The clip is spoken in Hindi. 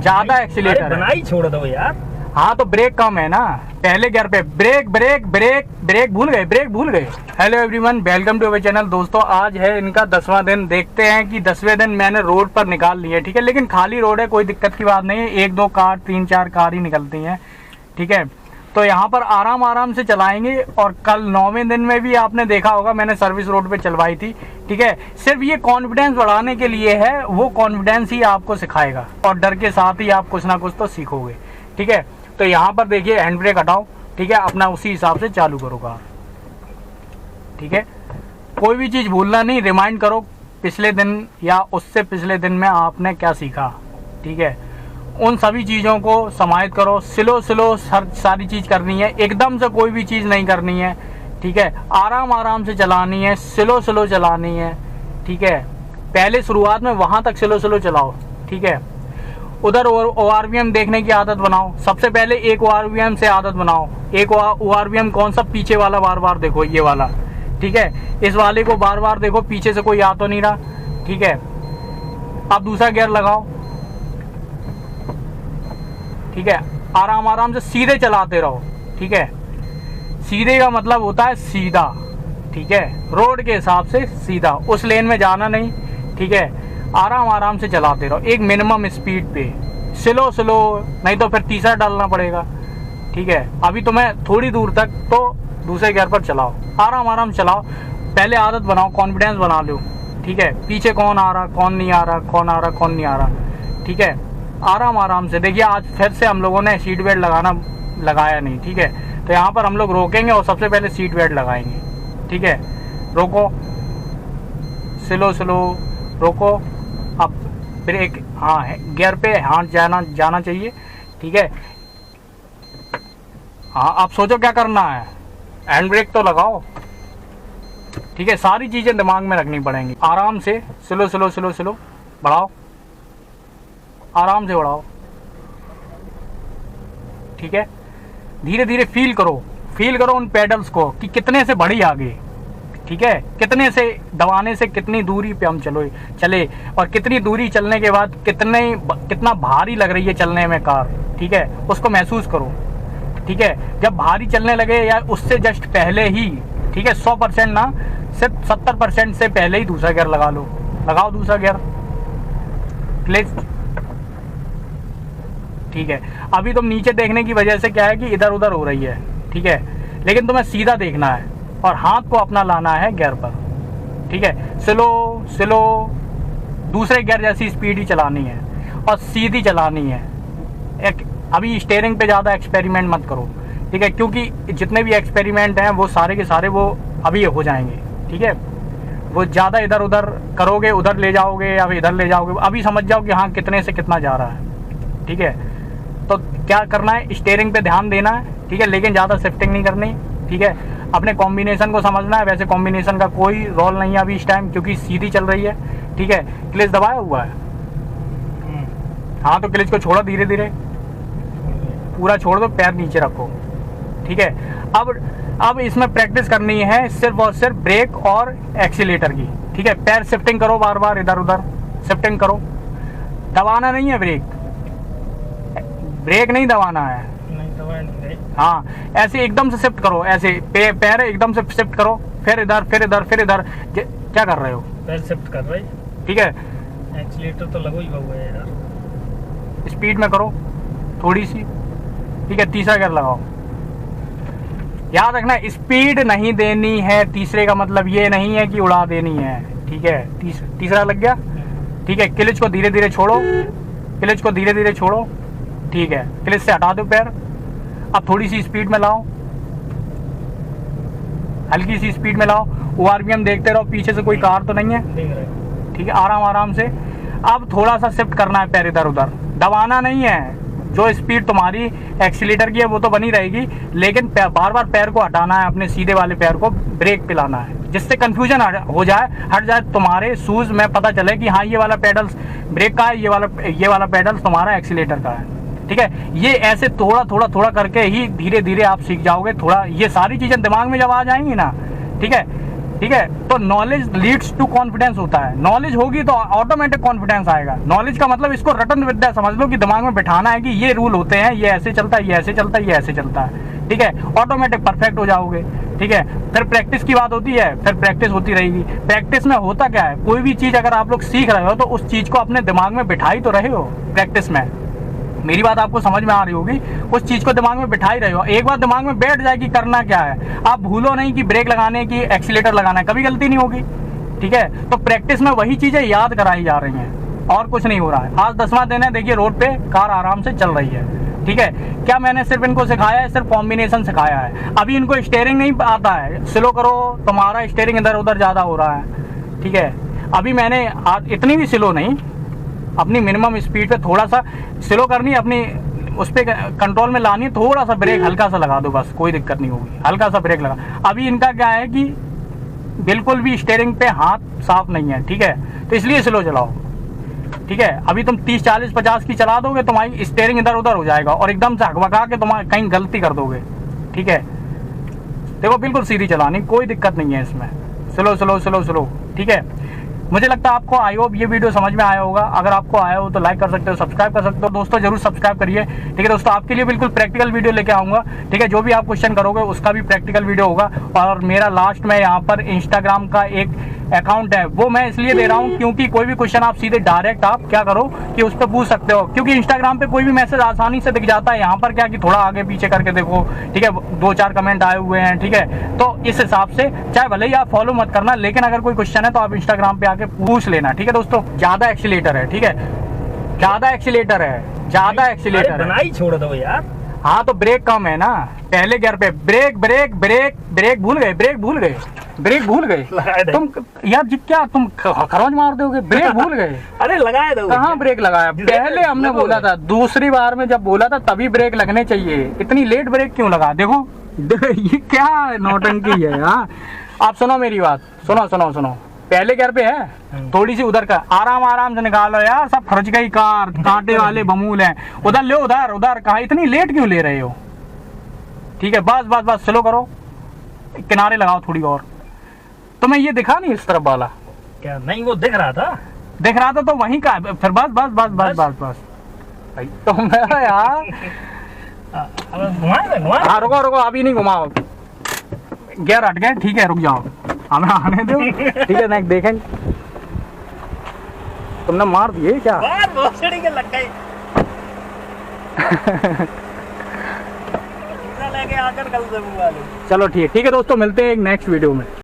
ज्यादा एक्सीलेटर बना ही छोड़ दो यार। हाँ तो ब्रेक कम है ना, पहले गियर पे ब्रेक ब्रेक ब्रेक ब्रेक भूल गए। Hello everyone, welcome to our channel. दोस्तों आज है इनका 10वां दिन। देखते हैं कि 10वें दिन मैंने रोड पर निकाल ली है, ठीक है। लेकिन खाली रोड है, कोई दिक्कत की बात नहीं है। 1-2 कार 3-4 कार ही निकलती हैं, ठीक है। तो यहाँ पर आराम से चलाएंगे। और कल 9वें दिन में भी आपने देखा होगा मैंने सर्विस रोड पे चलवाई थी, ठीक है। सिर्फ ये कॉन्फिडेंस बढ़ाने के लिए है, वो कॉन्फिडेंस ही आपको सिखाएगा और डर के साथ ही आप कुछ ना कुछ तो सीखोगे, ठीक है। तो यहाँ पर देखिए हैंड ब्रेक हटाओ, ठीक है, अपना उसी हिसाब से चालू करो कार, ठीक है। कोई भी चीज़ भूलना नहीं, रिमाइंड करो पिछले दिन या उससे पिछले दिन में आपने क्या सीखा, ठीक है। उन सभी चीज़ों को समाहित करो। स्लो सारी चीज़ करनी है, एकदम से कोई भी चीज़ नहीं करनी है, ठीक है। आराम से चलानी है, स्लो चलानी है, ठीक है। पहले शुरुआत में वहाँ तक स्लो चलाओ, ठीक है। उधर ORVM देखने की आदत बनाओ। सबसे पहले एक ORVM से आदत बनाओ। एक ORVM कौन सा? पीछे वाला बार देखो, ये वाला, ठीक है। इस वाले को बार देखो, पीछे से कोई आ तो नहीं रहा, ठीक है। अब दूसरा गियर लगाओ, ठीक है। आराम से सीधे चलाते रहो, ठीक है। सीधे का मतलब होता है सीधा, ठीक है, रोड के हिसाब से सीधा, उस लेन में जाना नहीं, ठीक है। आराम से चलाते रहो एक मिनिमम स्पीड पे, स्लो नहीं तो फिर तीसरा डालना पड़ेगा, ठीक है। अभी तो मैं थोड़ी दूर तक तो दूसरे गियर पर चलाओ, आराम चलाओ। पहले आदत बनाओ, कॉन्फिडेंस बना लो, ठीक है। पीछे कौन आ रहा, कौन नहीं आ रहा, कौन आ रहा, कौन नहीं आ रहा, ठीक है। आराम से देखिए, आज फिर से हम लोगों ने सीट बेल्ट लगाया नहीं, ठीक है। तो यहाँ पर हम लोग रोकेंगे और सबसे पहले सीट बेल्ट लगाएंगे, ठीक है। रोको, स्लो रोको। अब ब्रेक, हाँ है, गियर पे हाथ जाना चाहिए, ठीक है। हाँ अब सोचो क्या करना है, हैंड ब्रेक तो लगाओ, ठीक है। सारी चीज़ें दिमाग में रखनी पड़ेंगी। आराम से स्लो बढ़ाओ, आराम से बढ़ाओ, ठीक है। धीरे फील करो उन पेडल्स को कि कितने से बढ़ी आगे, ठीक है। कितने से दबाने से कितनी दूरी पे हम चले और कितनी दूरी चलने के बाद कितना भारी लग रही है चलने में कार, ठीक है। उसको महसूस करो, ठीक है। जब भारी चलने लगे या उससे जस्ट पहले ही, ठीक है, 100% ना, सिर्फ 70% से पहले ही दूसरा गियर लगाओ दूसरा गियर, क्लच, ठीक है। अभी तुम नीचे देखने की वजह से क्या है कि इधर उधर हो रही है, ठीक है। लेकिन तुम्हें सीधा देखना है और हाथ को अपना लाना है गियर पर, ठीक है। स्लो दूसरे गियर जैसी स्पीड ही चलानी है और सीधी चलानी है। अभी स्टीयरिंग पे ज़्यादा एक्सपेरिमेंट मत करो, ठीक है, क्योंकि जितने भी एक्सपेरिमेंट हैं वो सारे के सारे वो अभी हो जाएंगे, ठीक है। वो ज़्यादा इधर उधर करोगे, उधर ले जाओगे या इधर ले जाओगे, अभी समझ जाओ कि हाँ कितने से कितना जा रहा है, ठीक है। तो क्या करना है, स्टीयरिंग पे ध्यान देना है, ठीक है, लेकिन ज़्यादा शिफ्टिंग नहीं करनी, ठीक है। अपने कॉम्बिनेशन को समझना है। वैसे कॉम्बिनेशन का कोई रोल नहीं है अभी इस टाइम, क्योंकि सीधी चल रही है, ठीक है। क्लच दबाया हुआ है, हाँ तो क्लच को छोड़ो, धीरे पूरा छोड़ दो, पैर नीचे रखो, ठीक है। अब इसमें प्रैक्टिस करनी है सिर्फ और सिर्फ ब्रेक और एक्सीलेटर की, ठीक है। पैर शिफ्टिंग करो, बार इधर उधर शिफ्टिंग करो, दबाना नहीं है, ब्रेक नहीं दबाना है, हाँ। ऐसे एकदम से शिफ्ट करो, ऐसे पैर एकदम से शिफ्ट करो, फिर इधर क्या कर रहे हो, पैर शिफ्ट कर रहे, ठीक है। एक्सीलेटर तो लगो ही हुआ है यार, स्पीड में करो थोड़ी सी, ठीक है। तीसरा गियर लगाओ, याद रखना स्पीड नहीं देनी है। तीसरे का मतलब ये नहीं है कि उड़ा देनी है, ठीक है। तीसरा लग गया, ठीक है। क्लच को धीरे छोड़ो, ठीक है। क्लच से हटा दो पैर। अब थोड़ी सी स्पीड में लाओ, हल्की सी स्पीड में लाओ। ORVM देखते रहो पीछे से कोई कार तो नहीं है, ठीक है। आराम से। अब थोड़ा सा शिफ्ट करना है, पैर इधर उधर दबाना नहीं है। जो स्पीड तुम्हारी एक्सीलेटर की है वो तो बनी रहेगी, लेकिन बार पैर को हटाना है, अपने सीधे वाले पैर को ब्रेक पिलाना है, जिससे कंफ्यूजन हो जाए, हट जाए तुम्हारे शूज में, पता चले कि हाँ ये वाला पेडल्स ब्रेक का है, ये वाला पेडल्स तुम्हारा एक्सीलेटर का है, ठीक है। ये ऐसे थोड़ा करके ही धीरे आप सीख जाओगे। थोड़ा ये सारी चीज़ें दिमाग में जब आ जाएंगी ना, ठीक है, ठीक है। तो नॉलेज लीड्स टू कॉन्फिडेंस होता है, नॉलेज होगी तो ऑटोमेटिक कॉन्फिडेंस आएगा। नॉलेज का मतलब इसको रटन विद्या समझ लो कि दिमाग में बिठाना है कि ये रूल होते हैं, ये ऐसे चलता है, ये ऐसे चलता है, ये ऐसे चलता है, ठीक है। ऑटोमेटिक परफेक्ट हो जाओगे, ठीक है। फिर प्रैक्टिस की बात होती है, फिर प्रैक्टिस होती रहेगी। प्रैक्टिस में होता क्या है, कोई भी चीज अगर आप लोग सीख रहे हो तो उस चीज को अपने दिमाग में बिठाई तो रहे हो प्रैक्टिस में। मेरी बात आपको समझ में आ रही होगी, उस चीज को दिमाग में बिठा ही रहे हो। एक बार दिमाग में बैठ जाएगी करना क्या है, आप भूलो नहीं कि ब्रेक लगाने की, एक्सीलेटर लगाना है, कभी गलती नहीं होगी, ठीक है। तो प्रैक्टिस में वही चीजें याद कराई जा रही हैं और कुछ नहीं हो रहा है। आज 10वां दिन है, देखिए रोड पे कार आराम से चल रही है, ठीक है। क्या मैंने सिर्फ इनको सिखाया है, सिर्फ कॉम्बिनेशन सिखाया है। अभी इनको स्टीयरिंग नहीं आता है, स्लो करो तुम्हारा स्टीयरिंग इधर उधर ज्यादा हो रहा है, ठीक है। अभी मैंने इतनी भी स्लो नहीं, अपनी मिनिमम स्पीड पे थोड़ा सा स्लो करनी, अपनी उस पर कंट्रोल में लानी, थोड़ा सा ब्रेक हल्का सा लगा दो बस, कोई दिक्कत नहीं होगी, हल्का सा ब्रेक लगा। अभी इनका क्या है कि बिल्कुल भी स्टीयरिंग पे हाथ साफ नहीं है, ठीक है, तो इसलिए स्लो चलाओ, ठीक है। अभी तुम 30 40 50 की चला दोगे, तुम्हारी स्टीयरिंग इधर उधर हो जाएगा और एकदम से हकबका के तुम्हारी कहीं गलती कर दोगे, ठीक है। देखो बिल्कुल सीधी चलानी, कोई दिक्कत नहीं है इसमें, स्लो स्लो स्लो स्लो, ठीक है। मुझे लगता है आपको आई होप ये वीडियो समझ में आया होगा। अगर आपको आया हो तो लाइक कर सकते हो, सब्सक्राइब कर सकते हो दोस्तों, जरूर सब्सक्राइब करिए, ठीक है दोस्तों। आपके लिए बिल्कुल प्रैक्टिकल वीडियो लेके आऊंगा, ठीक है। जो भी आप क्वेश्चन करोगे उसका भी प्रैक्टिकल वीडियो होगा। और मेरा लास्ट में यहाँ पर इंस्टाग्राम का एक अकाउंट है, वो मैं इसलिए दे रहा हूँ क्योंकि कोई भी क्वेश्चन आप सीधे डायरेक्ट आप क्या करो कि उस पर पूछ सकते हो, क्योंकि इंस्टाग्राम पे कोई भी मैसेज आसानी से दिख जाता है। यहाँ पर क्या कि थोड़ा आगे पीछे करके देखो, ठीक है, 2-4 कमेंट आए हुए हैं, ठीक है। तो इस हिसाब से चाहे भले ही आप फॉलो मत करना, लेकिन अगर कोई क्वेश्चन है तो आप इंस्टाग्राम पे आके पूछ लेना, ठीक है दोस्तों। ज्यादा एक्सीलेटर है, ठीक है, ज्यादा एक्सीलेटर है, ज्यादा एक्सीलेटर है, बनाई छोड़ दो यार। हाँ तो ब्रेक कम है ना, पहले गियर पे ब्रेक ब्रेक ब्रेक ब्रेक भूल गए, ब्रेक भूल गए, ब्रेक भूल गए तुम यार जी, क्या तुम खरोंच मार दोगे, ब्रेक भूल गए। अरे लगाए दो, कहाँ ब्रेक लगाया, पहले हमने बोला था, दूसरी बार में जब बोला था तभी ब्रेक लगने चाहिए, इतनी लेट ब्रेक क्यों लगा। देखो ये क्या नौटंकी है यार। आप सुनो मेरी बात, सुनो सुनो सुनो, पहले गियर पे है, थोड़ी सी उधर का आराम आराम से निकालो यार, सब खर्च गई कार, कांटे वाले बमूल हैं, उधर ले, उधर उधर कहा, इतनी लेट क्यों ले रहे हो, ठीक है। बस बस बस स्लो करो, किनारे लगाओ थोड़ी और। तो मैं ये दिखा नहीं इस तरफ वाला, क्या नहीं वो दिख रहा था तो वहीं का है। फिर बस बस बस बस बस बस भाई तो मैं यार हाँ रुको रुको, अभी नहीं घुमाओ, गियर हट गए, ठीक है, रुक जाओ, हमें आने दो, ठीक है, नेक्स्ट देखेंगे। तुमने मार दिए क्या, भोसड़ी के लग गई लेके आकर कल से। चलो ठीक है दोस्तों, मिलते हैं एक नेक्स्ट वीडियो में।